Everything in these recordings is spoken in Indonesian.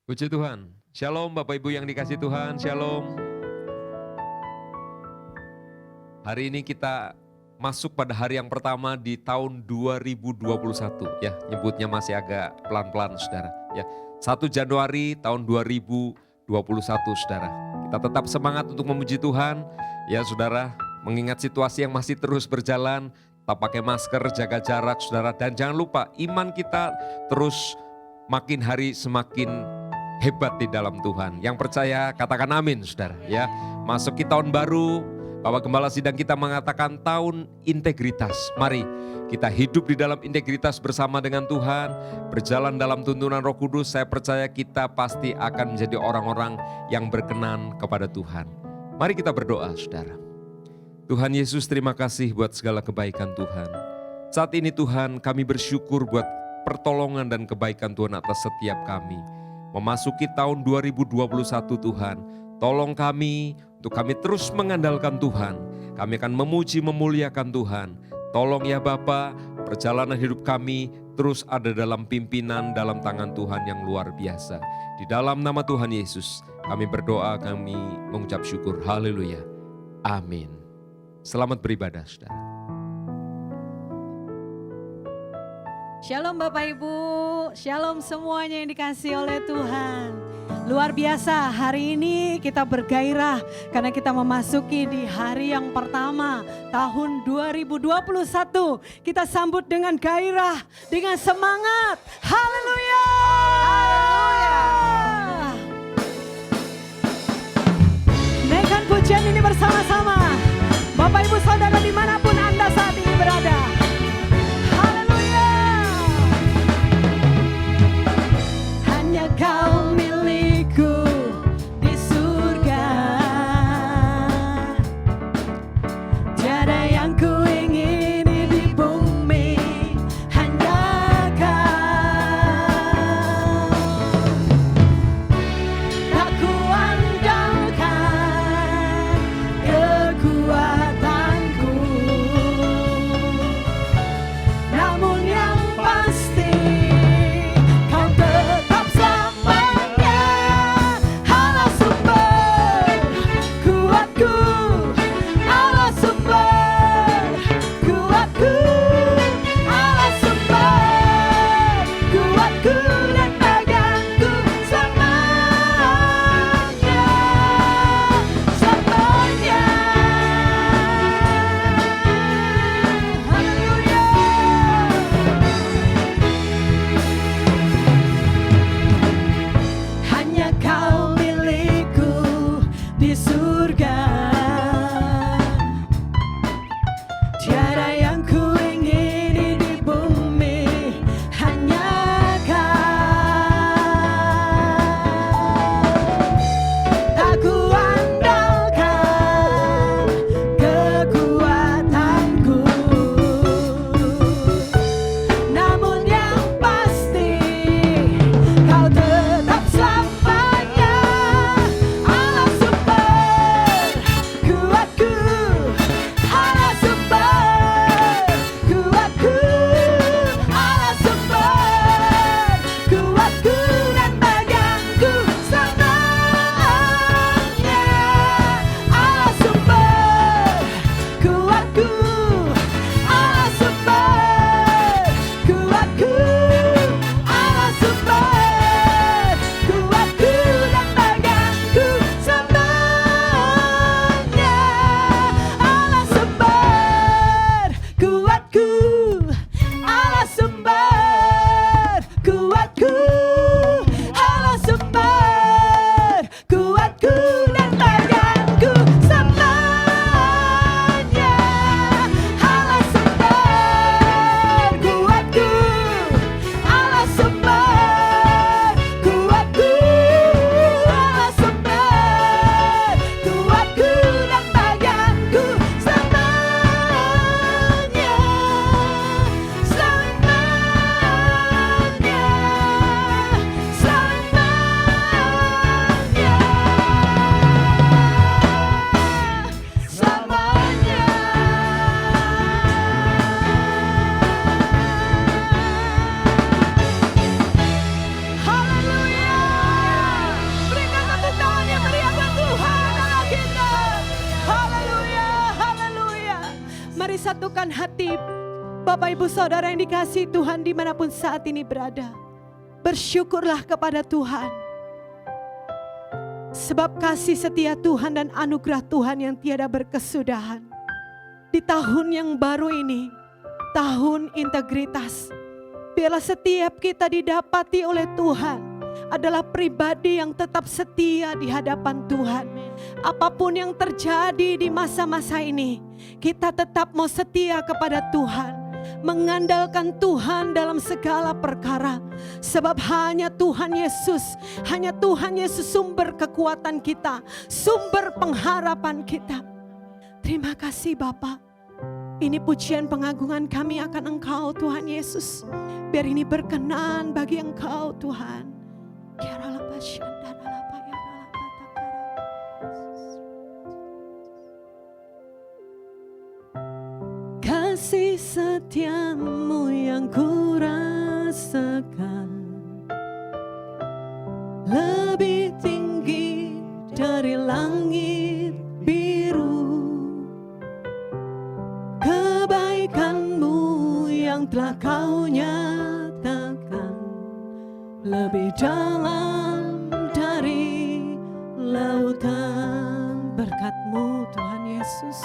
Puji Tuhan. Shalom Bapak Ibu yang dikasih Tuhan, shalom. Hari ini kita masuk pada hari yang pertama di tahun 2021. Ya, nyebutnya masih agak pelan-pelan saudara. Ya, 1 Januari tahun 2021 saudara. Kita tetap semangat untuk memuji Tuhan. Ya saudara, mengingat situasi yang masih terus berjalan, tetap pakai masker, jaga jarak saudara. Dan jangan lupa iman kita terus makin hari semakin hebat di dalam Tuhan. Yang percaya katakan amin saudara. Ya, masuk ke tahun baru, Bapak Gembala Sidang kita mengatakan tahun integritas. Mari kita hidup di dalam integritas bersama dengan Tuhan, berjalan dalam tuntunan Roh Kudus. Saya percaya kita pasti akan menjadi orang-orang yang berkenan kepada Tuhan. Mari kita berdoa saudara. Tuhan Yesus, terima kasih buat segala kebaikan Tuhan. Saat ini Tuhan, kami bersyukur buat pertolongan dan kebaikan Tuhan atas setiap kami. Memasuki tahun 2021 Tuhan, tolong kami untuk kami terus mengandalkan Tuhan. Kami akan memuji memuliakan Tuhan. Tolong ya Bapa, perjalanan hidup kami terus ada dalam pimpinan dalam tangan Tuhan yang luar biasa. Di dalam nama Tuhan Yesus kami berdoa, kami mengucap syukur. Haleluya. Amin. Selamat beribadah saudara. Shalom Bapak Ibu, shalom semuanya yang dikasih oleh Tuhan. Luar biasa, hari ini kita bergairah karena kita memasuki di hari yang pertama tahun 2021. Kita sambut dengan gairah, dengan semangat. Haleluya! Haleluya! Naikkan pujian ini bersama-sama. Bapak Ibu Saudara dimanapun Anda saat ini berada. Kau milikku di surga, tiada yang ku ingini di bumi, hanya Kau. Aku andalkan kekuatanku, Bapak Ibu Saudara yang dikasihi Tuhan dimanapun saat ini berada, bersyukurlah kepada Tuhan. Sebab kasih setia Tuhan dan anugerah Tuhan yang tiada berkesudahan. Di tahun yang baru ini, tahun integritas, biarlah setiap kita didapati oleh Tuhan adalah pribadi yang tetap setia di hadapan Tuhan. Apapun yang terjadi di masa-masa ini, kita tetap mau setia kepada Tuhan, mengandalkan Tuhan dalam segala perkara. Sebab hanya Tuhan Yesus sumber kekuatan kita, sumber pengharapan kita. Terima kasih Bapa. Ini pujian pengagungan kami akan Engkau Tuhan Yesus. Biar ini berkenan bagi Engkau Tuhan. Kasih setiamu yang kurasakan lebih tinggi dari langit biru. Kebaikanmu yang telah kau nyatakan lebih dalam dari lautan. Berkat-Mu Tuhan Yesus,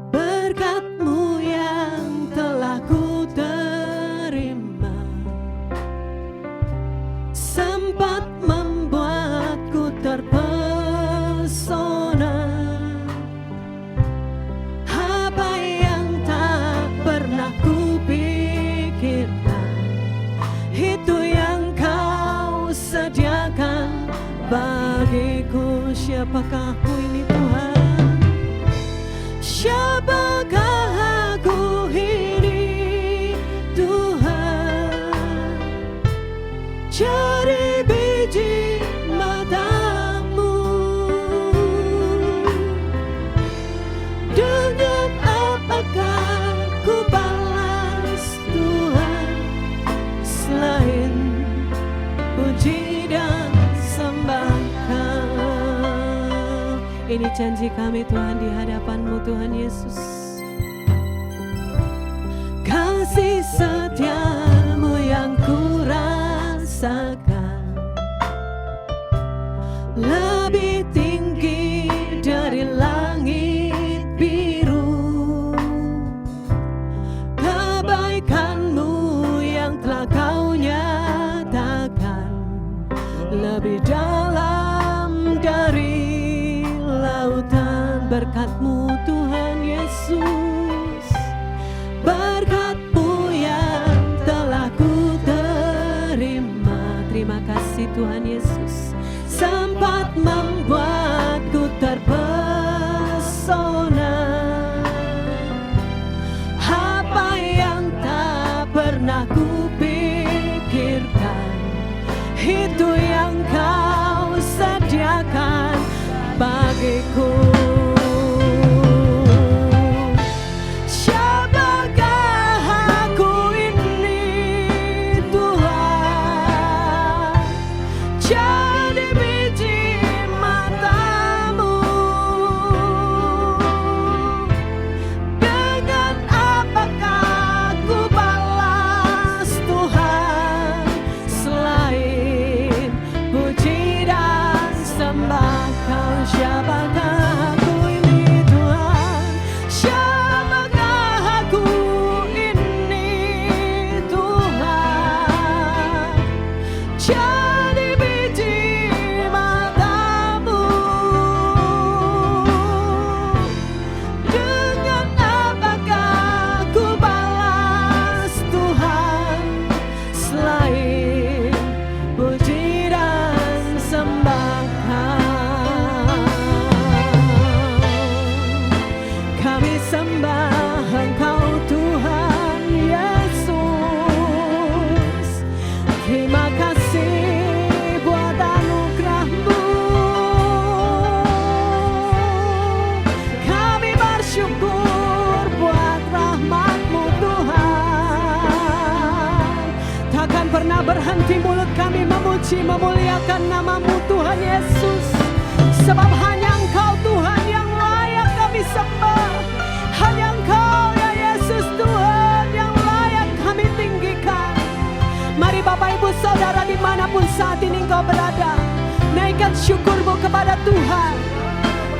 berkat-Mu yang telah ku terima, sempat membuatku terpesona. Apa yang tak pernah ku pikirkan, itu yang Kau sediakan bagiku. Siapakah aku ini Tuhan? Siapakah aku ini Tuhan? Jadi biji mata-Mu. Dengan apakah ku balas Tuhan selain puji dan sembah Kau? Ini janji kami Tuhan di hadapan-Mu Tuhan Yesus. Kasih setia-Mu yang ku rasakan lebih tinggi dari langit biru. Kebaikan-Mu yang telah Kau nyatakan lebih dalam dari lautan. Berkat-Mu Tuhan Yesus, berkat-Mu yang telah ku terima. Terima kasih Tuhan Yesus, sempat membuatku terpesona. Apa yang tak pernah ku pikirkan, itu yang Kau sediakan bagiku. Siapakah aku ini Tuhan? Jadi biji mata-Mu. Dengan apakah ku balas Tuhan selain puji dan sembah Kau? Siapakah aku ini Tuhan? Siapakah aku ini Tuhan? Jadi biji mata-Mu. Dengan apakah ku balas Tuhan selain puji dan sembah Kau? Kami sembah Engkau Tuhan Yesus. Terima kasih buat anugerah-Mu. Kami bersyukur buat rahmat-Mu Tuhan. Takkan pernah berhenti mulut kami memuji memuliakan nama-Mu Tuhan Yesus. Sebab hanya Engkau Tuhan yang layak kami sembah. Hanya Engkau ya Yesus Tuhan ibu saudara dimanapun saat ini engkau berada, naikkan syukurmu kepada Tuhan.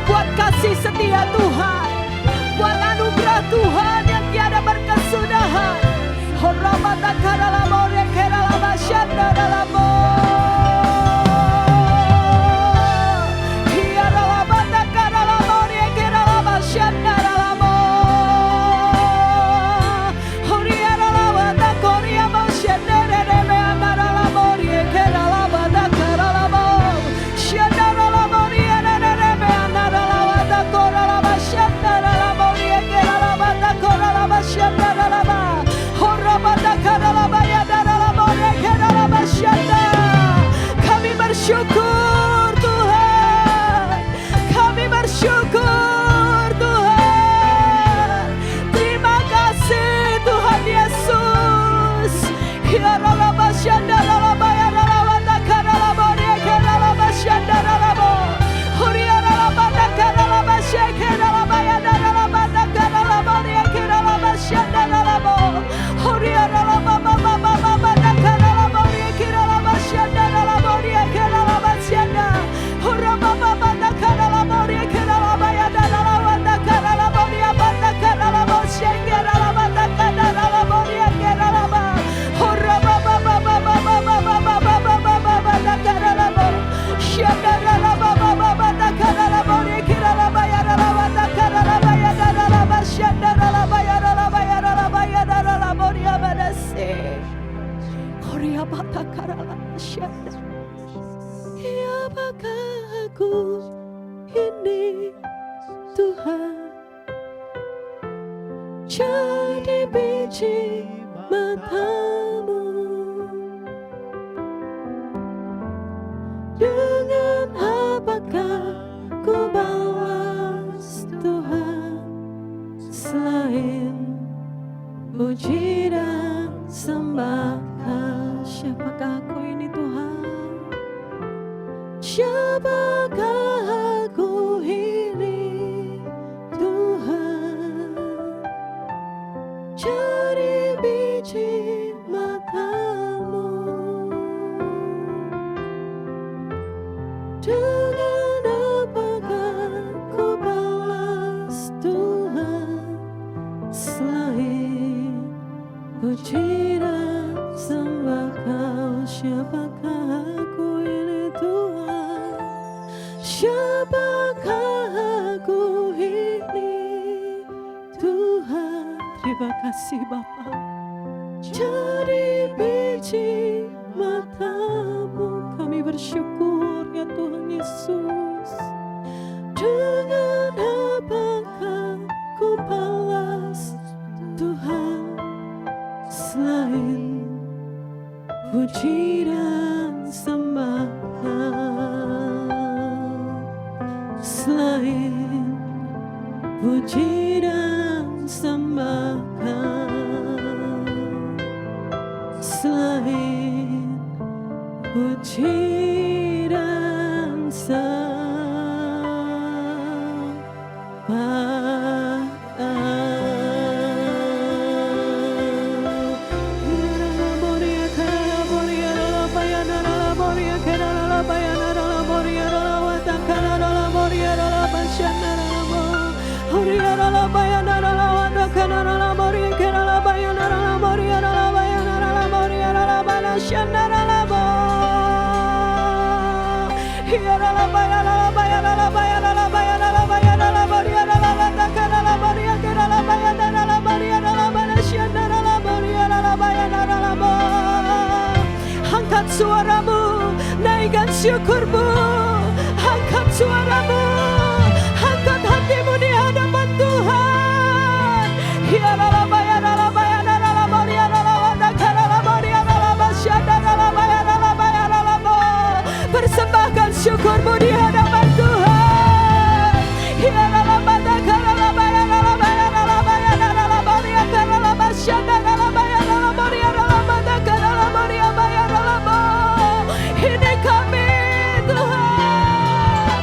Buat kasih setia Tuhan, buat anugerah Tuhan yang tiada berkesudahan. Horabata karalamo rekeralama syandaralamo. Hiaralabata karalamo rekeralama syandaralamo. Horiaralabata koriamo syandareleme andaralamo rekeralabata karalamo. Syandaralamo riareleme andaralabata koralama syandaralamo rekeralabata koralama syandaralama. Kami bersyukur Tuhan, kami bersyukur Tuhan. Terima kasih Tuhan Yesus. Ya Ralaba Syandaralaba ya Ralaba Karalaba ya Karalaba Syandaralaba. Huria Ralaba Karalaba Syekeralaba ya Ralaba Karalaba ya Karalaba Syandaralaba. Huria Ralaba Mama Karalaba ya Karalaba Syandaralaba ya Karalaba Syanda. Huraba Mama Karalaba ya Karalaba ya Ralaba Karalaba ya Karalaba Syekeralaba Karalaba ya Karalaba. Huraba Karalaba Syandaralaba Karalaba ya Karalaba ya Ralaba Karalaba ya Ralaba Syandaralaba ya Ralaba ya Ralaba ya Ralaba ya Badase. Horia bata karalaba syanda. Ya apakah aku ini Tuhan, jadi biji matamu. Dengan apakah ku balas Tuhan, selain puji dan sembah? Siapakah aku ini Tuhan? Siapakah aku ini Tuhan, jadi biji matamu. Dengan apakah ku balas Tuhan, selain puji dan sembah Kau? Siapakah aku ini Tuhan? Siapakah aku ini Tuhan? Terima kasih Bapa, jadi biji matamu. Kami bersyukur ya Tuhan Yesus. Dengan apakah ku balas Tuhan, selain puji dan sembah Kau, selain puji dan sembah Kau, selain puji dan sembah Angkat suaramu, naikkan syukurmu. Angkat suaramu, angkat hatimu di hadapan Tuhan. Persembahkan syukurmu di hadapan Tuhan. Ini kami Tuhan.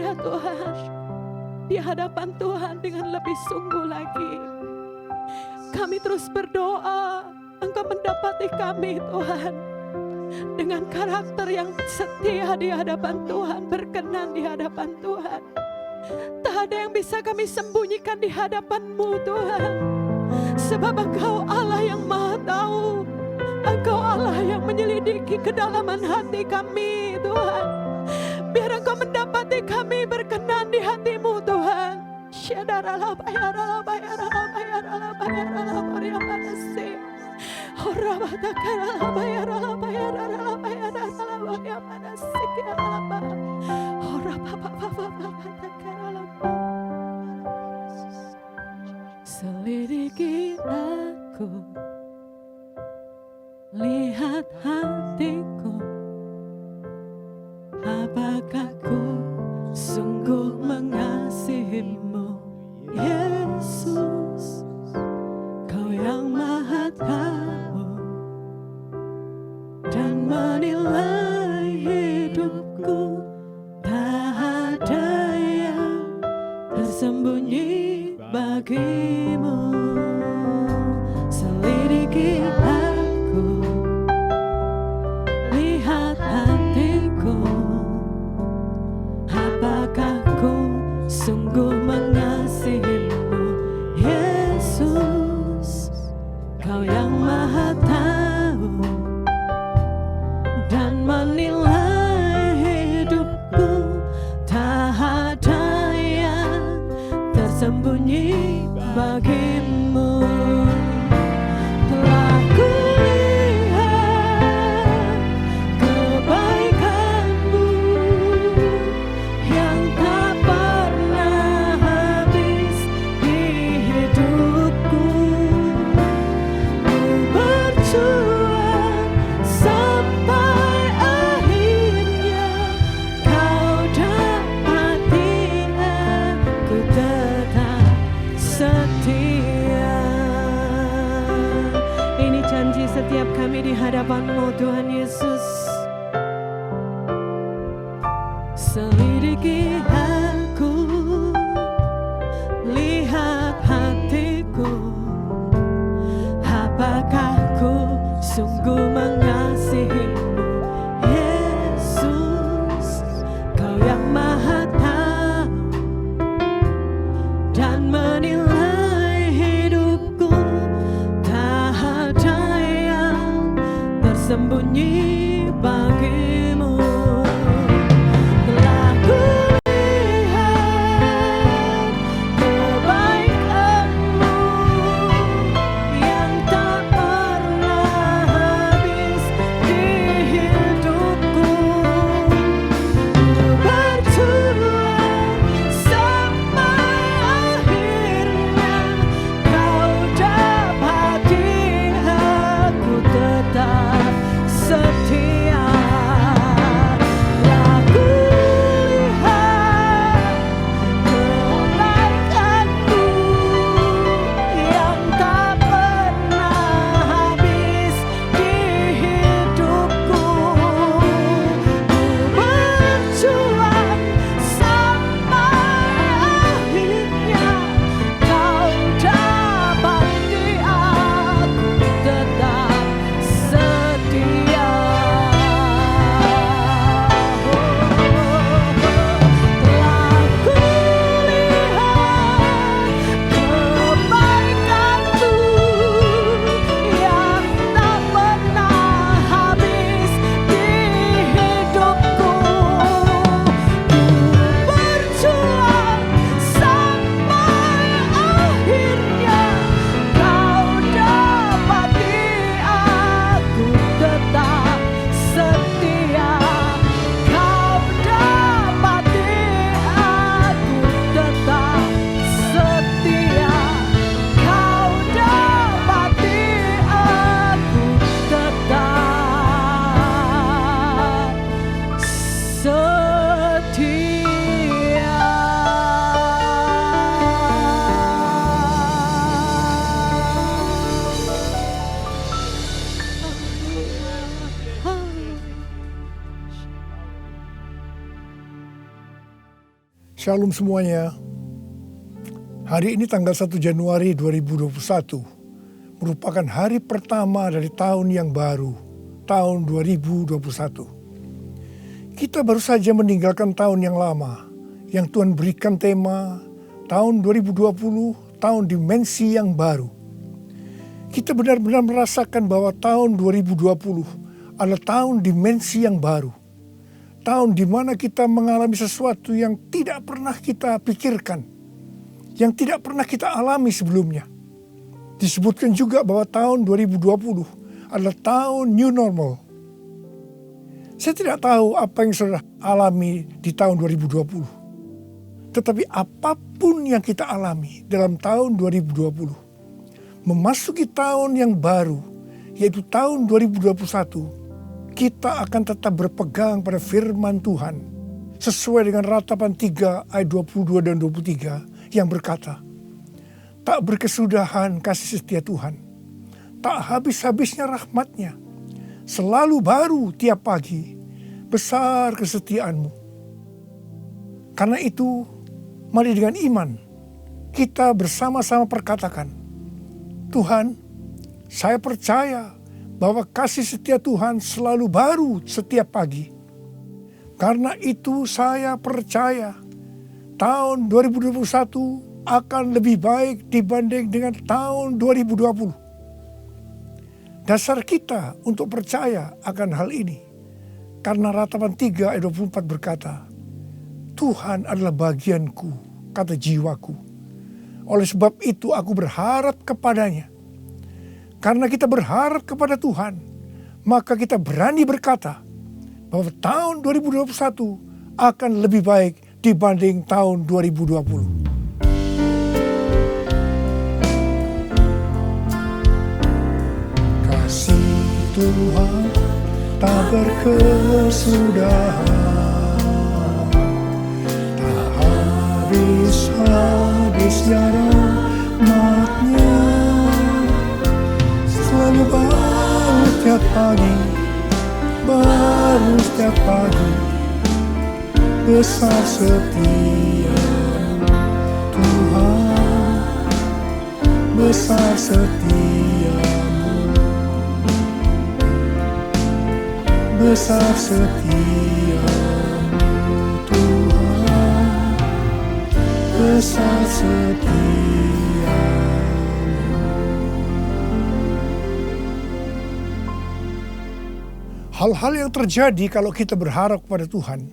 ada Tuhan di hadapan Tuhan dengan lebih sungguh lagi. Kami terus berdoa, Engkau mendapati kami Tuhan dengan karakter yang setia di hadapan Tuhan, berkenan di hadapan Tuhan. Tak ada yang bisa kami sembunyikan di hadapan-Mu Tuhan, sebab Engkau Allah yang Maha Tahu. Engkau Allah yang menyelidiki kedalaman hati kami Tuhan. Biar Engkau mendapati kami berkenan di hati-Mu Tuhan. Syadaralah bayaralah bayaralah bayaralah bayaralah bayaralah. Horabatakarala bayaralah bayaralah bayaralah bayaralah sekiaralah. Horabababababatakarala. Selidiki aku, lihat hatiku, apakah ku sungguh mengasihi-Mu, Yesus. Kau yang Maha Tahu dan menilai hidupku, tak ada yang tersembunyi bagi-Mu. Selidiki aku, lihat hatiku, apakah ku sungguh mengasihi-Mu, Yesus. Kau yang Maha Tahu dan menilai hidupku, tak ada yang tersembunyi bagi-Mu. Telah kulihat kebaikan-Mu yang tak pernah habis di hidupku. Ku berjuang sampai akhirnya, Kau dapati aku tetap setia. Ini janji setiap kami di hadapan-Mu Tuhan Yesus. Selidiki aku, lihat hatiku, apakah ku sungguh mengasihi-Mu, Yesus. Kau yang Maha Tahu dan menilai hidupku, tak ada yang tersembunyi bagi-Mu. Telah kulihat Shalom semuanya. Hari ini tanggal 1 Januari 2021 merupakan hari pertama dari tahun yang baru, tahun 2021. Kita baru saja meninggalkan tahun yang lama, yang Tuhan berikan tema tahun 2020, tahun dimensi yang baru. Kita benar-benar merasakan bahwa tahun 2020 adalah tahun dimensi yang baru. Tahun di mana kita mengalami sesuatu yang tidak pernah kita pikirkan, yang tidak pernah kita alami sebelumnya. Disebutkan juga bahwa tahun 2020 adalah tahun new normal. Saya tidak tahu apa yang saudara alami di tahun 2020. Tetapi apapun yang kita alami dalam tahun 2020, memasuki tahun yang baru, yaitu tahun 2021, kita akan tetap berpegang pada firman Tuhan sesuai dengan Ratapan 3 ayat 22 dan 23 yang berkata, tak berkesudahan kasih setia Tuhan, tak habis-habisnya rahmatnya, selalu baru tiap pagi, besar kesetiaanmu. Karena itu, mari dengan iman kita bersama-sama perkatakan, Tuhan, saya percaya bahwa kasih setia Tuhan selalu baru setiap pagi. Karena itu saya percaya tahun 2021 akan lebih baik dibanding dengan tahun 2020. Dasar kita untuk percaya akan hal ini, karena Ratapan 3 ayat 24 berkata, Tuhan adalah bagianku, kata jiwaku. Oleh sebab itu aku berharap kepadanya. Karena kita berharap kepada Tuhan, maka kita berani berkata bahwa tahun 2021 akan lebih baik dibanding tahun 2020. Kasih Tuhan tak berkesudahan, tak habis-habisnya rahmatnya, selalu baru setiap pagi, baru setiap pagi, besar setia Tuhan, besar setiamu, besar setiamu Tuhan, besar setiamu. Hal-hal yang terjadi kalau kita berharap kepada Tuhan.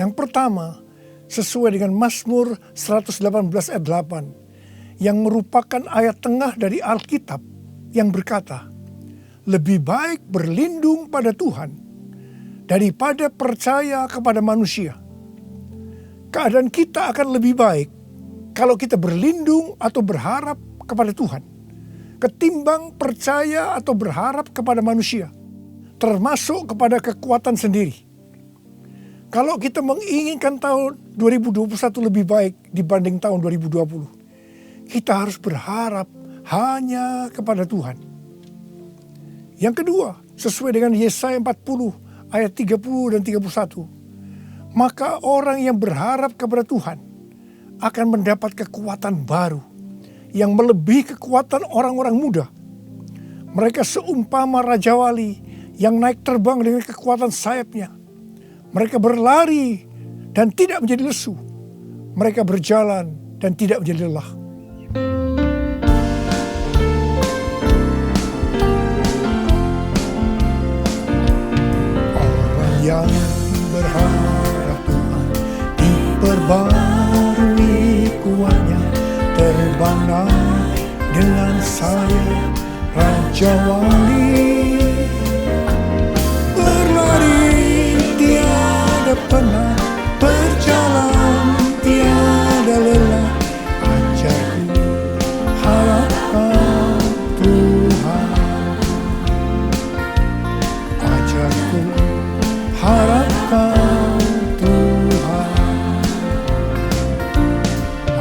Yang pertama, sesuai dengan Mazmur 118 ayat 8, yang merupakan ayat tengah dari Alkitab yang berkata, lebih baik berlindung pada Tuhan daripada percaya kepada manusia. Keadaan kita akan lebih baik kalau kita berlindung atau berharap kepada Tuhan, ketimbang percaya atau berharap kepada manusia, termasuk kepada kekuatan sendiri. Kalau kita menginginkan tahun 2021 lebih baik dibanding tahun 2020, kita harus berharap hanya kepada Tuhan. Yang kedua, sesuai dengan Yesaya 40 ayat 30 dan 31, maka orang yang berharap kepada Tuhan akan mendapat kekuatan baru yang melebihi kekuatan orang-orang muda. Mereka seumpama Raja Wali yang naik terbang dengan kekuatan sayapnya. Mereka berlari dan tidak menjadi lesu. Mereka berjalan dan tidak menjadi lelah. Orang yang berharap Tuhan diperbarui kuatnya, terbanglah dengan sayap Raja Wali. Pernah berjalan tiada lelah, ajarku harapkan Tuhan, ajarku harapkan Tuhan,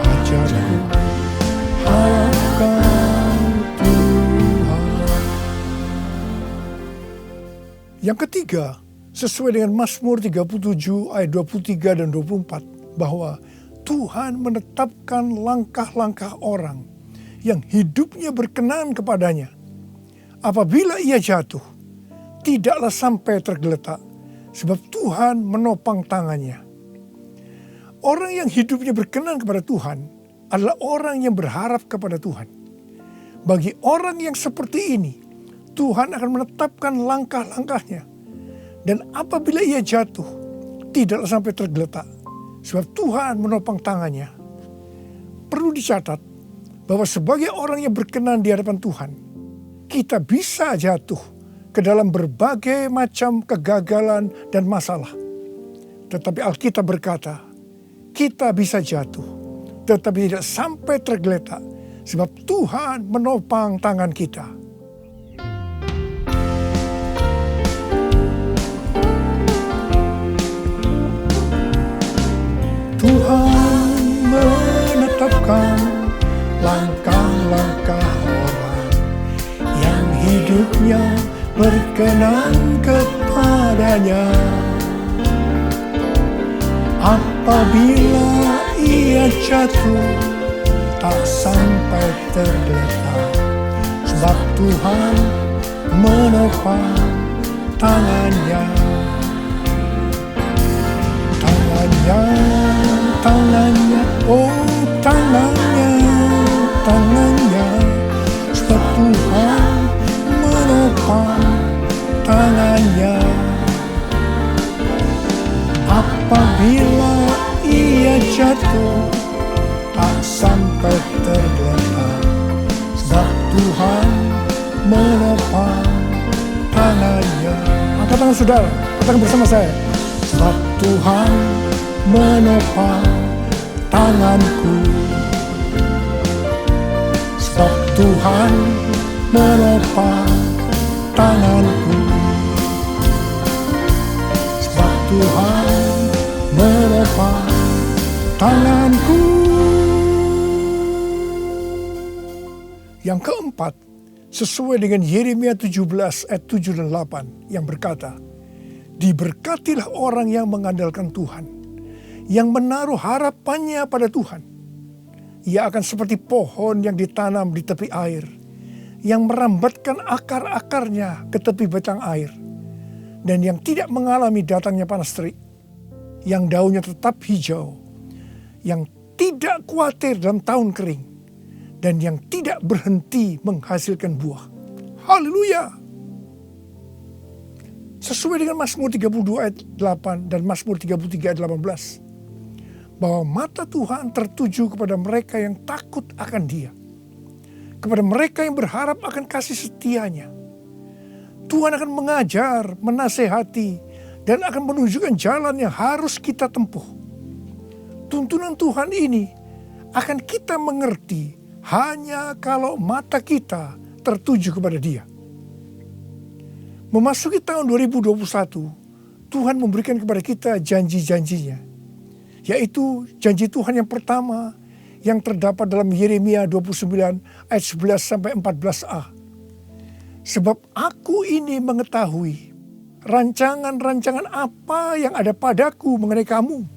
ajarku harapkan Tuhan. Yang ketiga, sesuai dengan Mazmur 37 ayat 23 dan 24, bahwa Tuhan menetapkan langkah-langkah orang yang hidupnya berkenan kepadanya. Apabila ia jatuh, tidaklah sampai tergeletak, sebab Tuhan menopang tangannya. Orang yang hidupnya berkenan kepada Tuhan adalah orang yang berharap kepada Tuhan. Bagi orang yang seperti ini, Tuhan akan menetapkan langkah-langkahnya. Dan apabila ia jatuh, tidaklah sampai tergeletak, sebab Tuhan menopang tangannya. Perlu dicatat bahwa sebagai orang yang berkenan di hadapan Tuhan, kita bisa jatuh ke dalam berbagai macam kegagalan dan masalah. Tetapi Alkitab berkata, kita bisa jatuh, tetapi tidak sampai tergeletak, sebab Tuhan menopang tangan kita. Tuhan menetapkan langkah-langkah orang yang hidupnya berkenan kepadanya. Apabila ia jatuh, tak sampai tergeletak, sebab Tuhan menopang tangannya. Tangannya, oh tangannya, sebab Tuhan menopang tangannya. Apabila ia jatuh, tak sampai tergeletak, sebab Tuhan menopang tangannya. Angkat tangan saudara, katakan bersama saya. Sebab Tuhan menopang tanganku. Sebab Tuhan menopang tanganku. Sebab Tuhan menopang tanganku. Yang keempat, sesuai dengan Yeremia 17 ayat 7 dan 8 yang berkata, diberkatilah orang yang mengandalkan Tuhan, yang menaruh harapannya pada Tuhan. Ia akan seperti pohon yang ditanam di tepi air, yang merambatkan akar-akarnya ke tepi batang air, dan yang tidak mengalami datangnya panas terik, yang daunnya tetap hijau, yang tidak khawatir dalam tahun kering, dan yang tidak berhenti menghasilkan buah. Haleluya! Sesuai dengan Mazmur 32 ayat 8 dan Mazmur 33 ayat 18. Bahwa mata Tuhan tertuju kepada mereka yang takut akan Dia. Kepada mereka yang berharap akan kasih setianya. Tuhan akan mengajar, menasehati, dan akan menunjukkan jalan yang harus kita tempuh. Tuntunan Tuhan ini akan kita mengerti hanya kalau mata kita tertuju kepada Dia. Memasuki tahun 2021, Tuhan memberikan kepada kita janji-janjinya. Yaitu janji Tuhan yang pertama yang terdapat dalam Yeremia 29 ayat 11 sampai 14a. Sebab aku ini mengetahui rancangan-rancangan apa yang ada padaku mengenai kamu.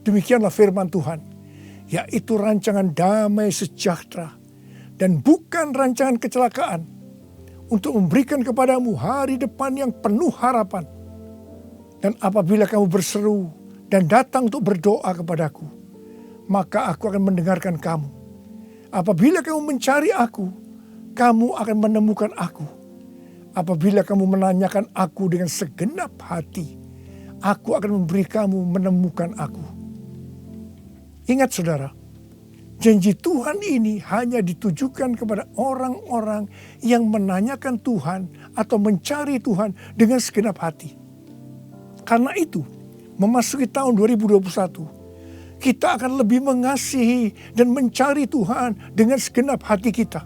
Demikianlah firman Tuhan. Yaitu rancangan damai sejahtera dan bukan rancangan kecelakaan, untuk memberikan kepadamu hari depan yang penuh harapan. Dan apabila kamu berseru dan datang untuk berdoa kepadaku, maka aku akan mendengarkan kamu. Apabila kamu mencari aku, kamu akan menemukan aku. Apabila kamu menanyakan aku dengan segenap hati, aku akan memberi kamu menemukan aku. Ingat saudara, janji Tuhan ini hanya ditujukan kepada orang-orang yang menanyakan Tuhan atau mencari Tuhan dengan segenap hati. Karena itu, memasuki tahun 2021, kita akan lebih mengasihi dan mencari Tuhan dengan segenap hati kita.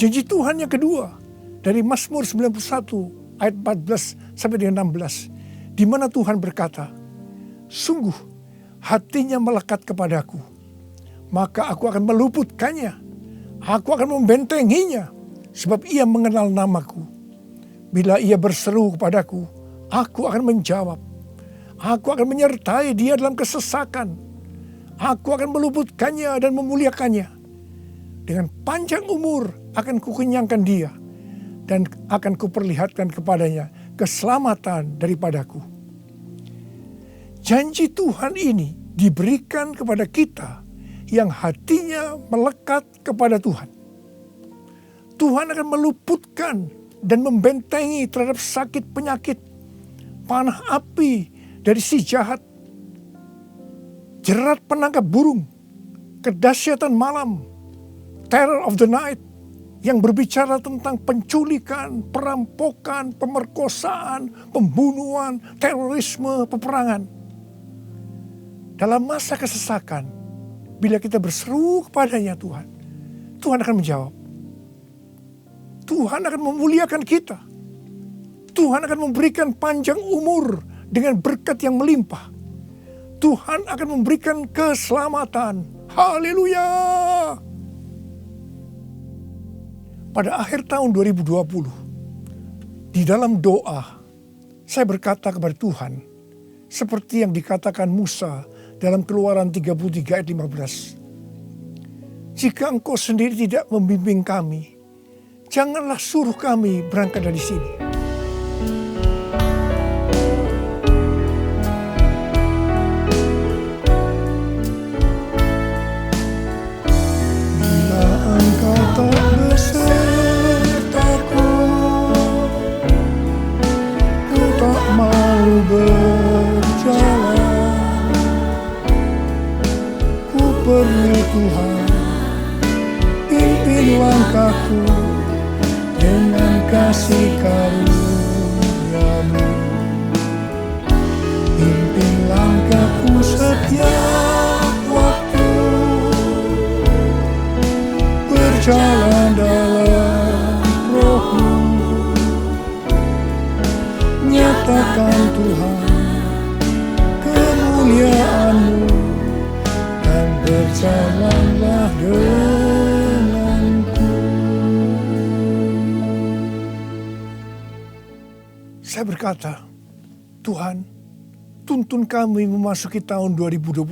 Janji Tuhan yang kedua dari Mazmur 91 ayat 14 sampai dengan 16, di mana Tuhan berkata, sungguh hatinya melekat kepadaku, maka aku akan meluputkannya. Aku akan membentenginya, sebab ia mengenal namaku. Bila ia berseru kepadaku, aku akan menjawab. Aku akan menyertai dia dalam kesesakan. Aku akan meluputkannya dan memuliakannya. Dengan panjang umur akan kukenyangkan dia. Dan akan kuperlihatkan kepadanya keselamatan daripadaku. Janji Tuhan ini diberikan kepada kita yang hatinya melekat kepada Tuhan. Tuhan akan meluputkan dan membentengi terhadap sakit penyakit, panah api dari si jahat, jerat penangkap burung, kedahsyatan malam, terror of the night, yang berbicara tentang penculikan, perampokan, pemerkosaan, pembunuhan, terorisme, peperangan. Dalam masa kesesakan, bila kita berseru kepadanya Tuhan, Tuhan akan menjawab. Tuhan akan memuliakan kita. Tuhan akan memberikan panjang umur dengan berkat yang melimpah. Tuhan akan memberikan keselamatan. Haleluya! Pada akhir tahun 2020, di dalam doa, saya berkata kepada Tuhan, seperti yang dikatakan Musa dalam Keluaran 33 ayat 15. Jika Engkau sendiri tidak membimbing kami, janganlah suruh kami berangkat dari sini. Bila Engkau tak besertaku, ku tak mau berjalan. Ku perlu Tuhan, pimpin langkahku dengan kasih karunia-Mu. Pimpin langkahku setiap waktu, berjalan dalam Roh-Mu. Nyatakan Tuhan kemuliaan-Mu dan berjalanlah denganku. Saya berkata, Tuhan, tuntun kami memasuki tahun 2021.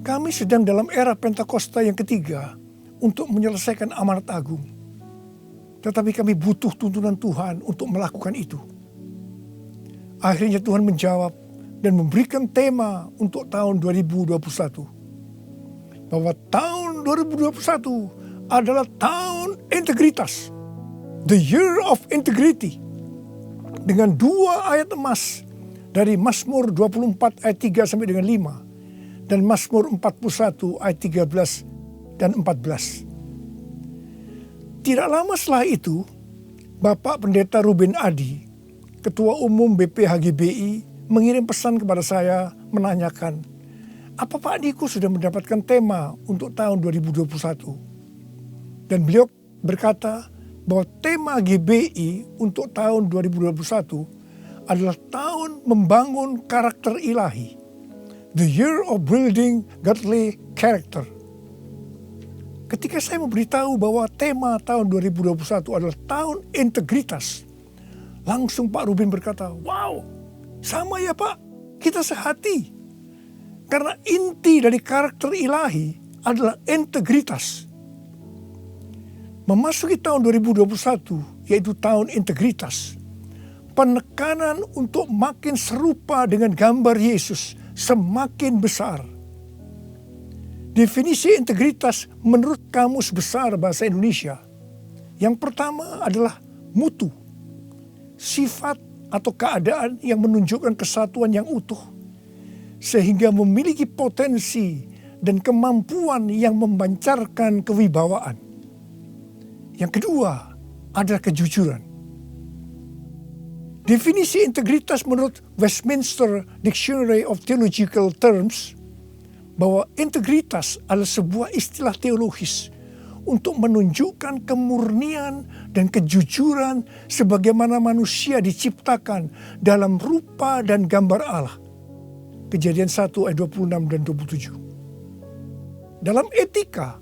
Kami sedang dalam era Pentakosta yang ketiga untuk menyelesaikan amanat agung. Tetapi kami butuh tuntunan Tuhan untuk melakukan itu. Akhirnya Tuhan menjawab dan memberikan tema untuk tahun 2021. Bahwa tahun 2021 adalah tahun integritas. The year of integrity. Dengan 2 ayat emas dari Mazmur 24 ayat 3 sampai dengan 5 dan Mazmur 41 ayat 13 dan 14. Tidak lama setelah itu, Bapak Pendeta Ruben Adi, Ketua Umum BPHGBI, mengirim pesan kepada saya menanyakan, apa Pak Niko sudah mendapatkan tema untuk tahun 2021? Dan beliau berkata, bahwa tema GBI untuk tahun 2021 adalah tahun membangun karakter ilahi. The year of building godly character. Ketika saya memberitahu bahwa tema tahun 2021 adalah tahun integritas, langsung Pak Ruben berkata, wow, sama ya Pak, kita sehati. Karena inti dari karakter ilahi adalah integritas. Memasuki tahun 2021, yaitu tahun integritas, penekanan untuk makin serupa dengan gambar Yesus semakin besar. Definisi integritas menurut Kamus Besar Bahasa Indonesia, yang pertama adalah mutu, sifat atau keadaan yang menunjukkan kesatuan yang utuh, sehingga memiliki potensi dan kemampuan yang memancarkan kewibawaan. Yang kedua adalah kejujuran. Definisi integritas menurut Westminster Dictionary of Theological Terms, bahwa integritas adalah sebuah istilah teologis untuk menunjukkan kemurnian dan kejujuran sebagaimana manusia diciptakan dalam rupa dan gambar Allah. Kejadian 1 ayat 26 dan 27. Dalam etika,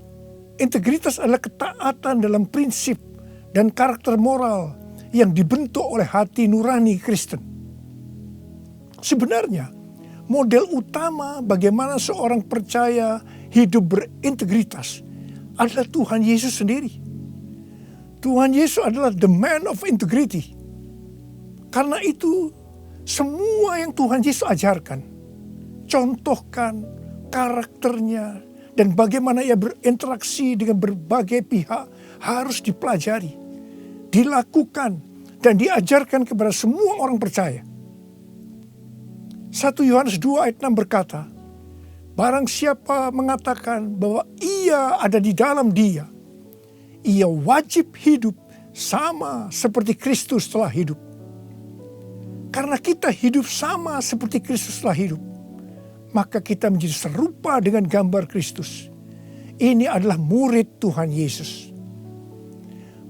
integritas adalah ketaatan dalam prinsip dan karakter moral yang dibentuk oleh hati nurani Kristen. Sebenarnya model utama bagaimana seorang percaya hidup berintegritas adalah Tuhan Yesus sendiri. Tuhan Yesus adalah the man of integrity. Karena itu semua yang Tuhan Yesus ajarkan, contohkan karakternya dan bagaimana ia berinteraksi dengan berbagai pihak harus dipelajari, dilakukan dan diajarkan kepada semua orang percaya. 1 Yohanes 2 ayat 6 berkata, barang siapa mengatakan bahwa ia ada di dalam dia, ia wajib hidup sama seperti Kristus telah hidup. Karena kita hidup sama seperti Kristus telah hidup, maka kita menjadi serupa dengan gambar Kristus. Ini adalah murid Tuhan Yesus.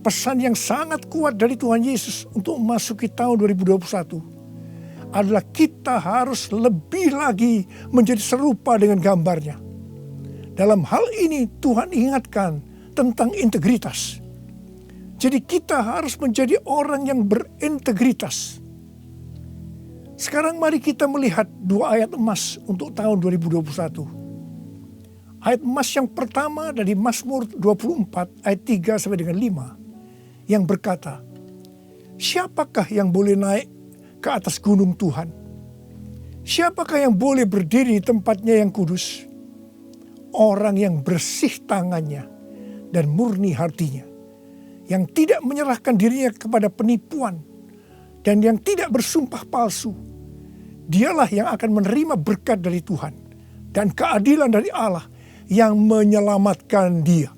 Pesan yang sangat kuat dari Tuhan Yesus untuk memasuki tahun 2021 adalah kita harus lebih lagi menjadi serupa dengan gambarnya. Dalam hal ini Tuhan ingatkan tentang integritas. Jadi kita harus menjadi orang yang berintegritas. Sekarang mari kita melihat 2 ayat emas untuk tahun 2021. Ayat emas yang pertama dari Mazmur 24 ayat 3 sampai dengan 5 yang berkata, siapakah yang boleh naik ke atas gunung Tuhan? Siapakah yang boleh berdiri di tempatnya yang kudus? Orang yang bersih tangannya dan murni hatinya, yang tidak menyerahkan dirinya kepada penipuan dan yang tidak bersumpah palsu. Dialah yang akan menerima berkat dari Tuhan dan keadilan dari Allah yang menyelamatkan dia.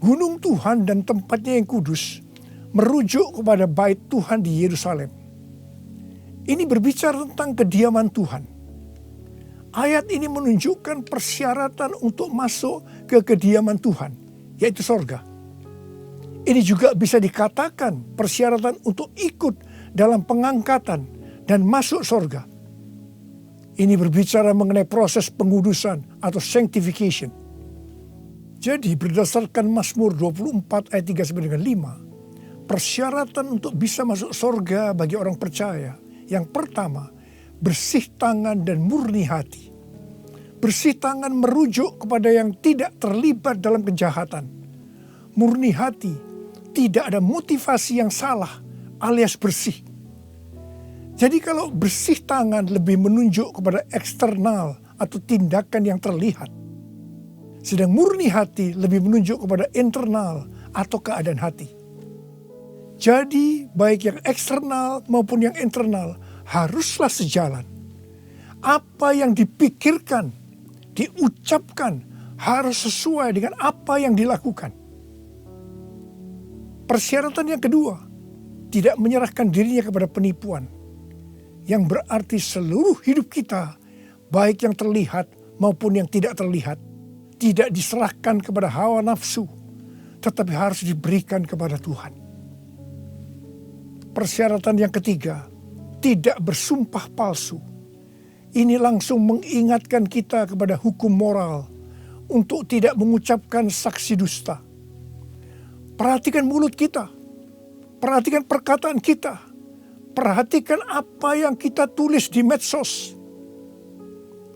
Gunung Tuhan dan tempatnya yang kudus merujuk kepada bait Tuhan di Yerusalem. Ini berbicara tentang kediaman Tuhan. Ayat ini menunjukkan persyaratan untuk masuk ke kediaman Tuhan, yaitu sorga. Ini juga bisa dikatakan persyaratan untuk ikut dalam pengangkatan dan masuk sorga. Ini berbicara mengenai proses pengudusan atau sanctification. Jadi berdasarkan Mazmur 24 ayat 3 sampai dengan 5, persyaratan untuk bisa masuk sorga bagi orang percaya, yang pertama, bersih tangan dan murni hati. Bersih tangan merujuk kepada yang tidak terlibat dalam kejahatan. Murni hati, tidak ada motivasi yang salah alias bersih. Jadi kalau bersih tangan lebih menunjuk kepada eksternal atau tindakan yang terlihat. Sedang murni hati lebih menunjuk kepada internal atau keadaan hati. Jadi baik yang eksternal maupun yang internal haruslah sejalan. Apa yang dipikirkan, diucapkan harus sesuai dengan apa yang dilakukan. Persyaratan yang kedua, tidak menyerahkan dirinya kepada penipuan. Yang berarti seluruh hidup kita, baik yang terlihat maupun yang tidak terlihat, tidak diserahkan kepada hawa nafsu, tetapi harus diberikan kepada Tuhan. Persyaratan yang ketiga, tidak bersumpah palsu. Ini langsung mengingatkan kita kepada hukum moral untuk tidak mengucapkan saksi dusta. Perhatikan mulut kita, perhatikan perkataan kita, perhatikan apa yang kita tulis di medsos.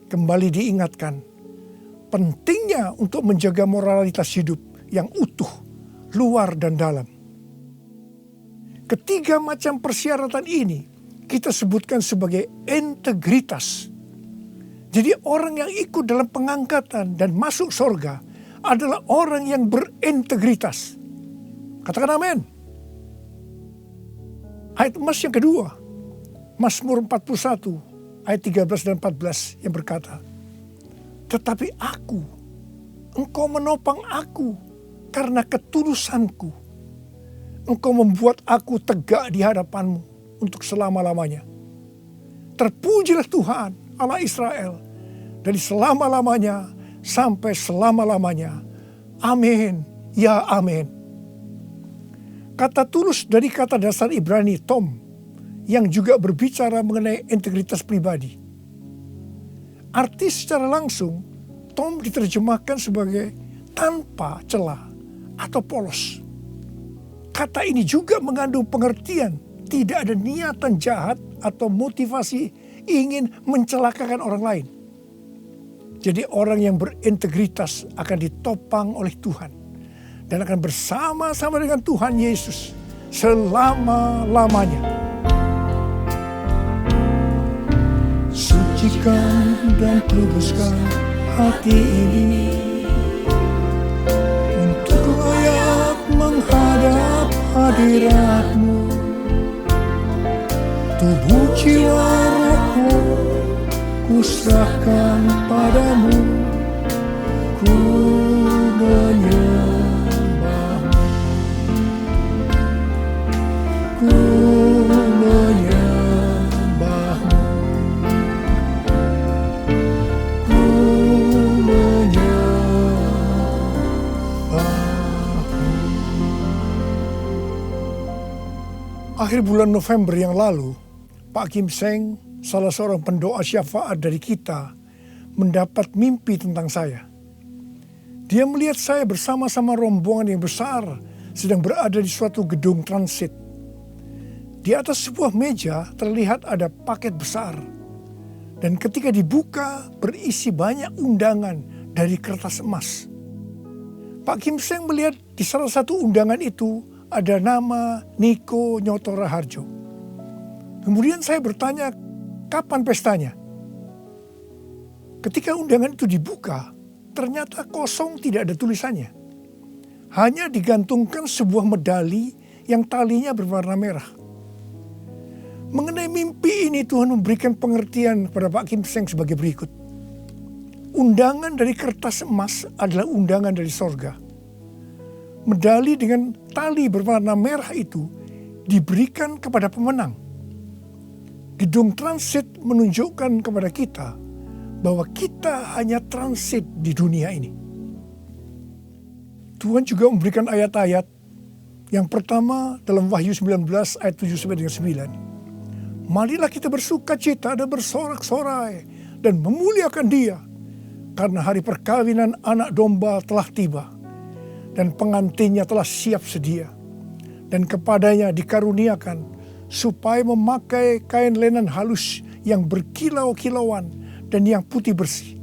Kembali diingatkan, pentingnya untuk menjaga moralitas hidup yang utuh, luar dan dalam. Ketiga macam persyaratan ini kita sebutkan sebagai integritas. Jadi orang yang ikut dalam pengangkatan dan masuk surga adalah orang yang berintegritas. Katakan amin. Ayat emas yang kedua, Mazmur 41 ayat 13 dan 14 yang berkata, tetapi aku, engkau menopang aku karena ketulusanku. Engkau membuat aku tegak di hadapanmu untuk selama-lamanya. Terpujilah Tuhan Allah Israel dari selama-lamanya sampai selama-lamanya. Amin, ya amin. Kata tulus dari kata dasar Ibrani tom yang juga berbicara mengenai integritas pribadi. Arti secara langsung, tom diterjemahkan sebagai tanpa celah atau polos. Kata ini juga mengandung pengertian tidak ada niatan jahat atau motivasi ingin mencelakakan orang lain. Jadi orang yang berintegritas akan ditopang oleh Tuhan dan akan bersama-sama dengan Tuhan Yesus selama-lamanya. Sucikan dan kuduskan hati ini untuk layak menghadap hadirat-Mu. Tubuh jiwa rohku ku serahkan padamu, ku menyembah-Mu, ku menyembah-Mu, ku menyembah-Mu. Akhir bulan November yang lalu, Pak Kim Seng, salah seorang pendoa syafaat dari kita, mendapat mimpi tentang saya. Dia melihat saya bersama-sama rombongan yang besar sedang berada di suatu gedung transit. Di atas sebuah meja terlihat ada paket besar. Dan ketika dibuka berisi banyak undangan dari kertas emas. Pak Kim Seng melihat di salah satu undangan itu ada nama Niko Nyoto Raharjo. Kemudian saya bertanya, kapan pestanya? Ketika undangan itu dibuka, ternyata kosong, tidak ada tulisannya. Hanya digantungkan sebuah medali yang talinya berwarna merah. Mengenai mimpi ini Tuhan memberikan pengertian kepada Pak Kim Seng sebagai berikut. Undangan dari kertas emas adalah undangan dari sorga. Medali dengan tali berwarna merah itu diberikan kepada pemenang. Gedung transit menunjukkan kepada kita bahwa kita hanya transit di dunia ini. Tuhan juga memberikan ayat-ayat. Yang pertama dalam Wahyu 19 ayat 7-9. Marilah kita bersuka cita dan bersorak-sorai dan memuliakan Dia, karena hari perkawinan anak domba telah tiba dan pengantinnya telah siap sedia, dan kepadanya dikaruniakan supaya memakai kain lenan halus yang berkilau-kilauan dan yang putih bersih.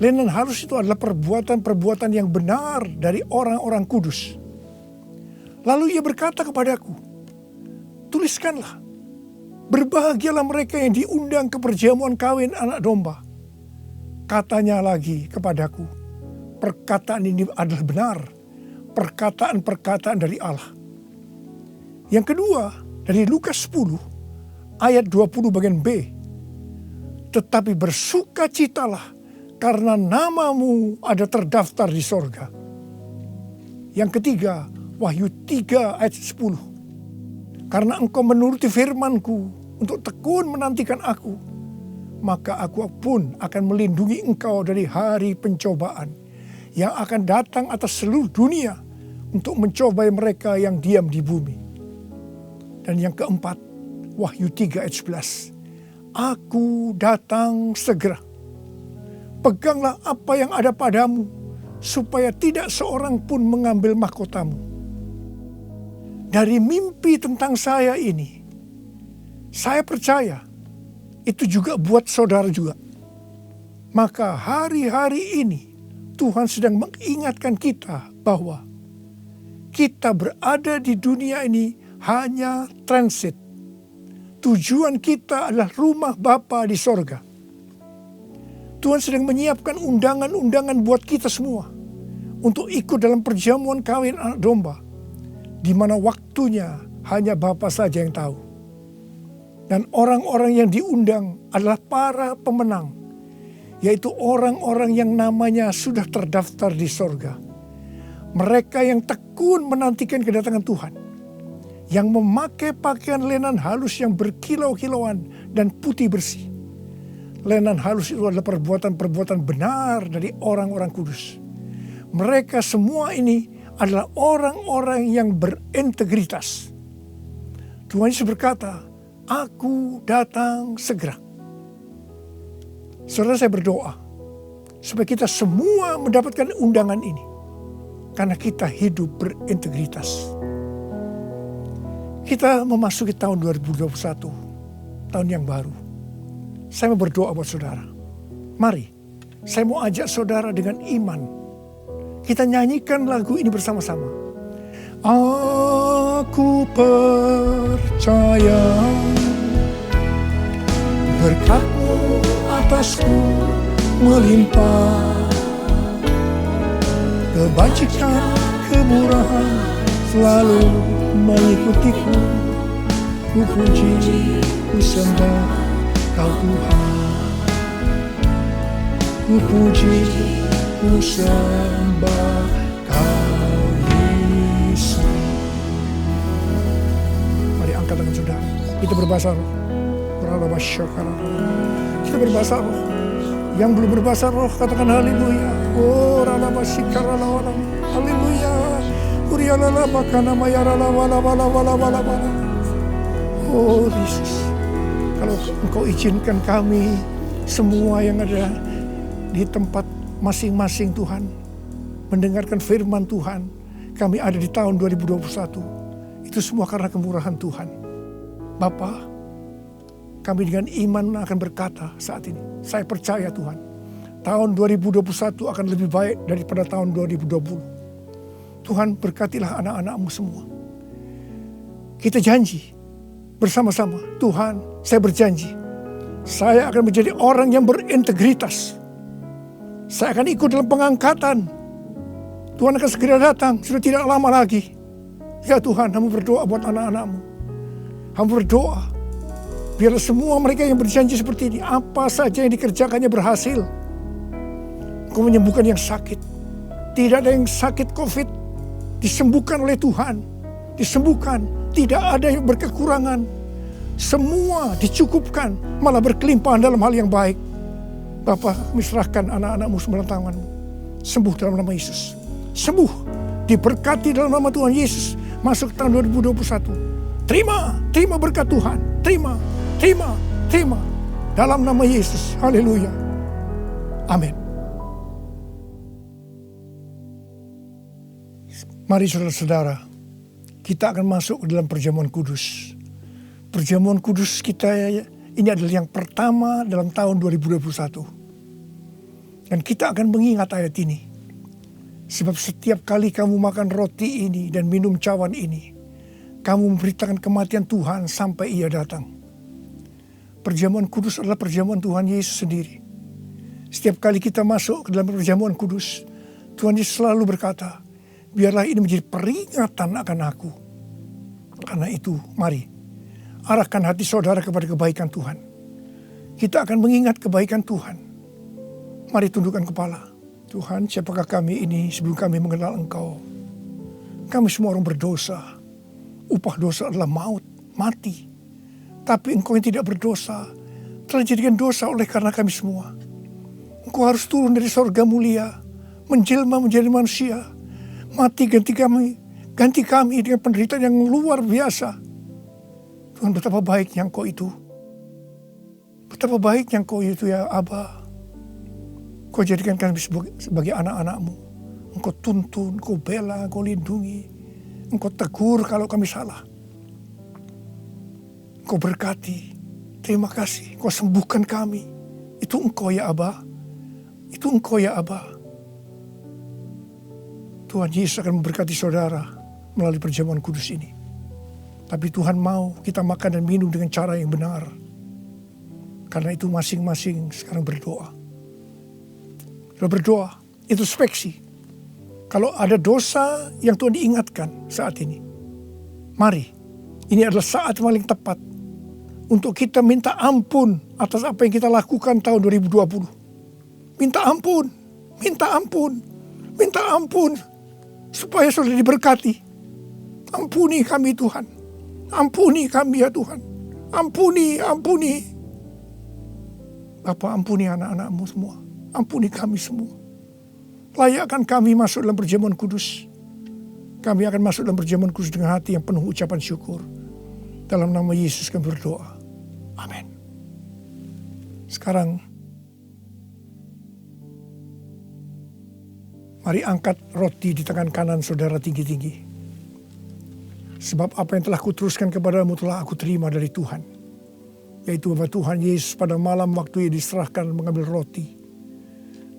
Lenan halus itu adalah perbuatan-perbuatan yang benar dari orang-orang kudus. Lalu ia berkata kepadaku, tuliskanlah, berbahagialah mereka yang diundang ke perjamuan kawin anak domba. Katanya lagi kepadaku, perkataan ini adalah benar, perkataan-perkataan dari Allah. Yang kedua, dari Lukas 10 ayat 20 bagian B. Tetapi bersukacitalah karena namamu ada terdaftar di sorga. Yang ketiga, Wahyu 3 ayat 10. Karena engkau menuruti firmanku untuk tekun menantikan aku, maka aku pun akan melindungi engkau dari hari pencobaan yang akan datang atas seluruh dunia untuk mencobai mereka yang diam di bumi. Dan yang keempat, Wahyu 3 ayat 11. Aku datang segera. Peganglah apa yang ada padamu, supaya tidak seorang pun mengambil mahkotamu. Dari mimpi tentang saya ini, saya percaya itu juga buat saudara juga. Maka hari-hari ini Tuhan sedang mengingatkan kita bahwa kita berada di dunia ini hanya transit. Tujuan kita adalah rumah Bapa di sorga. Tuhan sedang menyiapkan undangan-undangan buat kita semua untuk ikut dalam perjamuan kawin anak domba, di mana waktunya hanya Bapa saja yang tahu. Dan orang-orang yang diundang adalah para pemenang, yaitu orang-orang yang namanya sudah terdaftar di sorga. Mereka yang tekun menantikan kedatangan Tuhan, yang memakai pakaian lenan halus yang berkilau-kilauan dan putih bersih. Lenan halus itu adalah perbuatan-perbuatan benar dari orang-orang kudus. Mereka semua ini adalah orang-orang yang berintegritas. Tuhan Yesus berkata, aku datang segera. Saudara, saya berdoa supaya kita semua mendapatkan undangan ini, karena kita hidup berintegritas. Kita memasuki tahun 2021, tahun yang baru. Saya mau berdoa buat saudara. Mari, saya mau ajak saudara dengan iman. Kita nyanyikan lagu ini bersama-sama. Aku percaya berkat-Mu atasku melimpah, kebajikan kemurahan selalu mengikutiku. Ku puji, ku sembah Kau Tuhan. Ku puji, ku sembah Kau Yesus. Mari angkat tangan saudara. Kita berbahasa roh. Kita berbahasa roh. Yang belum berbahasa roh katakan haleluya. Oh rana masikara lawana. Haleluya. Urialala makana mayarala wala wala wala wala wala. Oh Yesus. Kalau Engkau izinkan kami semua yang ada di tempat masing-masing Tuhan, mendengarkan firman Tuhan, kami ada di tahun 2021. Itu semua karena kemurahan Tuhan. Bapa, kami dengan iman akan berkata saat ini, saya percaya Tuhan, tahun 2021 akan lebih baik daripada tahun 2020. Tuhan berkatilah anak-anak-Mu semua. Kita janji bersama-sama, Tuhan, saya berjanji, saya akan menjadi orang yang berintegritas. Saya akan ikut dalam pengangkatan. Tuhan akan segera datang, sudah tidak lama lagi. Ya Tuhan, Hamba berdoa buat anak-anak-Mu. Hamba berdoa, biarlah semua mereka yang berjanji seperti ini, apa saja yang dikerjakannya berhasil. Engkau menyembuhkan yang sakit. Tidak ada yang sakit COVID, disembuhkan oleh Tuhan. Disembuhkan, tidak ada yang berkekurangan. Semua dicukupkan, malah berkelimpahan dalam hal yang baik. Bapa, kami serahkan anak-anak-Mu semua dalam tangan-Mu. Sembuh dalam nama Yesus. Sembuh, diberkati dalam nama Tuhan Yesus. Masuk tahun 2021. Terima berkat Tuhan. Terima. Dalam nama Yesus. Haleluya. Amin. Mari saudara-saudara, kita akan masuk ke dalam perjamuan kudus. Perjamuan kudus kita ini adalah yang pertama dalam tahun 2021. Dan kita akan mengingat ayat ini. Sebab setiap kali kamu makan roti ini dan minum cawan ini, kamu memberitakan kematian Tuhan sampai Ia datang. Perjamuan kudus adalah perjamuan Tuhan Yesus sendiri. Setiap kali kita masuk ke dalam perjamuan kudus, Tuhan Yesus selalu berkata, biarlah ini menjadi peringatan akan aku. Karena itu, mari arahkan hati saudara kepada kebaikan Tuhan. Kita akan mengingat kebaikan Tuhan. Mari tundukkan kepala. Tuhan, siapakah kami ini sebelum kami mengenal Engkau? Kami semua orang berdosa. Upah dosa adalah maut, mati. Tapi Engkau yang tidak berdosa telah dijadikan dosa oleh karena kami semua. Engkau harus turun dari sorga mulia, menjelma menjadi manusia, mati ganti kami dengan penderitaan yang luar biasa. Tuhan, betapa baiknya Engkau itu. Betapa baiknya Engkau itu ya Aba. Kau jadikan kami sebagai anak-anak-Mu. Engkau tuntun, Engkau bela, Engkau lindungi. Engkau tegur kalau kami salah. Engkau berkati. Terima kasih. Engkau sembuhkan kami. Itu Engkau ya Aba. Itu Engkau ya Aba. Tuhan Yesus akan memberkati saudara melalui perjamuan kudus ini. Tapi Tuhan mau kita makan dan minum dengan cara yang benar. Karena itu masing-masing sekarang berdoa. Kalau berdoa, introspeksi. Kalau ada dosa yang Tuhan diingatkan saat ini, mari, ini adalah saat paling tepat untuk kita minta ampun atas apa yang kita lakukan tahun 2020. Minta ampun, minta ampun, minta ampun, supaya saudara diberkati. Ampuni kami Tuhan, ampuni kami ya Tuhan, ampuni. Bapa, ampuni anak-anak-Mu semua, ampuni kami semua. Layakkan kami masuk dalam perjamuan kudus. Kami akan masuk dalam perjamuan kudus dengan hati yang penuh ucapan syukur. Dalam nama Yesus kami berdoa. Amin. Sekarang, mari angkat roti di tangan kanan saudara tinggi-tinggi. Sebab apa yang telah kuteruskan kepadamu telah aku terima dari Tuhan. yaitu bahwa Tuhan Yesus pada malam waktu ia diserahkan mengambil roti.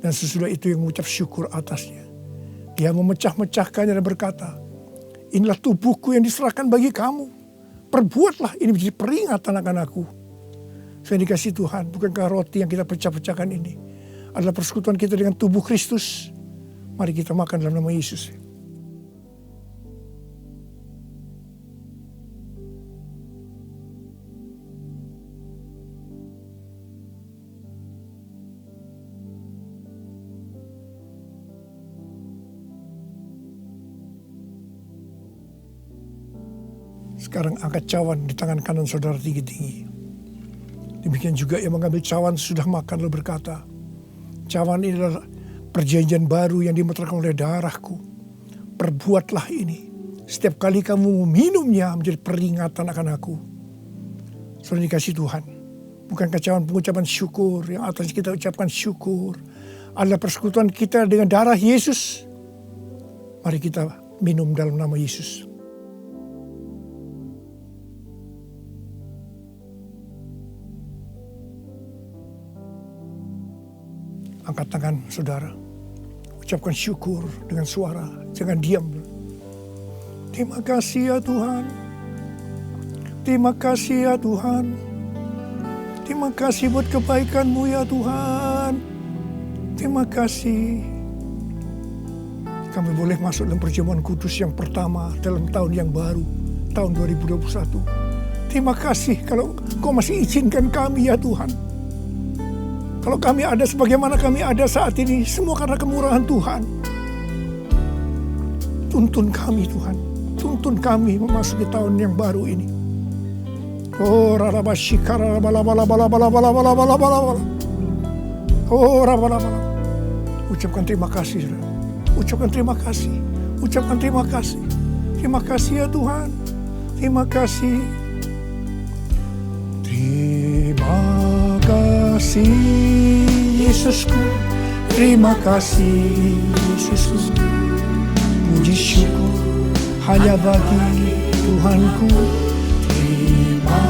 Dan sesudah itu yang mengucap syukur atasnya. Dia memecah-mecahkannya dan berkata, inilah tubuhku yang diserahkan bagi kamu. Perbuatlah ini menjadi peringatan akan aku. Saya dikasih Tuhan, bukankah roti yang kita pecah-pecahkan ini adalah persekutuan kita dengan tubuh Kristus? Mari kita makan dalam nama Yesus. Sekarang angkat cawan di tangan kanan saudara tinggi-tinggi. Demikian juga yang mengambil cawan sudah makan lalu berkata, cawan ini adalah perjanjian baru yang dimeteraikan oleh darahku. Perbuatlah ini. Setiap kali kamu meminumnya menjadi peringatan akan aku. Saudara dikasih Tuhan. Bukankah cawan pengucapan syukur yang atas kita ucapkan syukur adalah persekutuan kita dengan darah Yesus. Mari kita minum dalam nama Yesus. Angkat tangan saudara. Ucapkan syukur dengan suara. Jangan diam. Terima kasih ya Tuhan. Terima kasih ya Tuhan. Terima kasih buat kebaikan-Mu ya Tuhan. Terima kasih. Kami boleh masuk dalam perjamuan kudus yang pertama dalam tahun yang baru. Tahun 2021. Terima kasih kalau Kau masih izinkan kami ya Tuhan. Kalau kami ada sebagaimana kami ada saat ini, semua karena kemurahan Tuhan. Tuntun kami Tuhan, tuntun kami memasuki tahun yang baru ini. Oh rarabashikara bala. Oh rabalabala. Ucapkan terima kasih, saudara. Ucapkan terima kasih. Ucapkan terima kasih. Terima kasih ya Tuhan. Terima kasih. Terima kasih Yesusku, terima kasih Yesusku. Puji syukur hanya bagi Tuhanku. Terima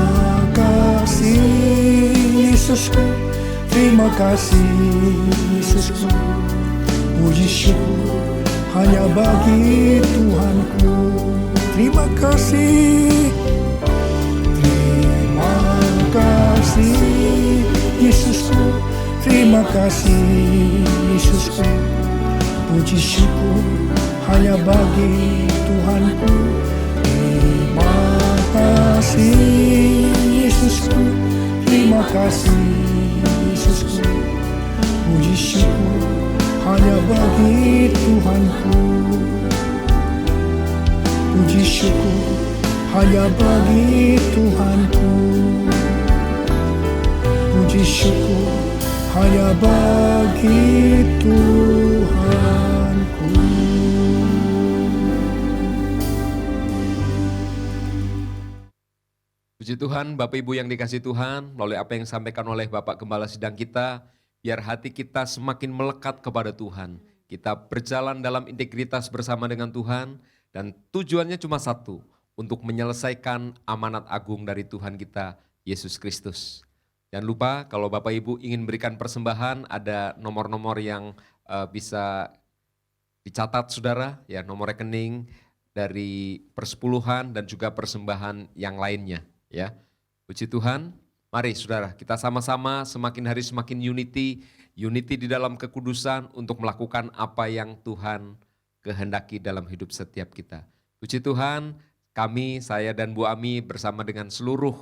kasih Yesusku, terima kasih Yesusku. Puji syukur hanya bagi Tuhanku. Terima kasih. Terima kasih Yesusku, terima kasih Yesusku. Puji syukur hanya bagi Tuhanku. Terima kasih Yesusku, terima kasih Yesusku. Puji syukur hanya bagi Tuhanku. Puji syukur hanya bagi Tuhanku. Puji syukur hanya bagi Tuhanku. Puji Tuhan, Bapak Ibu yang dikasih Tuhan, melalui apa yang disampaikan oleh Bapak Gembala Sidang kita, biar hati kita semakin melekat kepada Tuhan. Kita berjalan dalam integritas bersama dengan Tuhan, dan tujuannya cuma satu, untuk menyelesaikan amanat agung dari Tuhan kita, Yesus Kristus. Jangan lupa kalau Bapak Ibu ingin berikan persembahan, ada nomor-nomor yang bisa dicatat saudara, ya nomor rekening dari persepuluhan dan juga persembahan yang lainnya. Ya, puji Tuhan. Mari saudara, kita sama-sama semakin hari semakin unity di dalam kekudusan untuk melakukan apa yang Tuhan kehendaki dalam hidup setiap kita. Puji Tuhan, kami, saya dan Bu Ami bersama dengan seluruh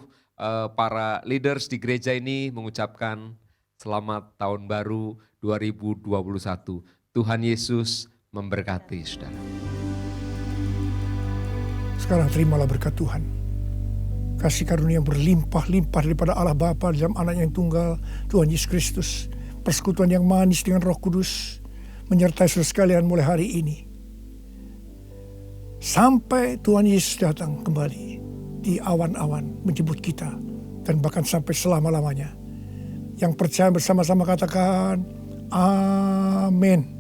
para leaders di gereja ini mengucapkan selamat tahun baru 2021. Tuhan Yesus memberkati saudara. Sekarang terimalah berkat Tuhan. Kasih karunia yang berlimpah-limpah daripada Allah Bapa dalam Anak yang tunggal, Tuhan Yesus Kristus. Persekutuan yang manis dengan Roh Kudus menyertai saudara sekalian mulai hari ini. Sampai Tuhan Yesus datang kembali di awan-awan menjemput kita. Dan bahkan sampai selama-lamanya. Yang percaya bersama-sama katakan, amin.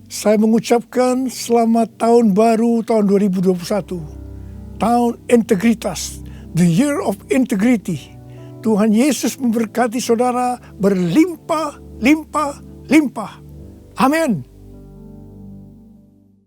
Saya mengucapkan selamat tahun baru tahun 2021. Tahun integritas. The year of integrity. Tuhan Yesus memberkati saudara berlimpah, limpah, limpah. Amin.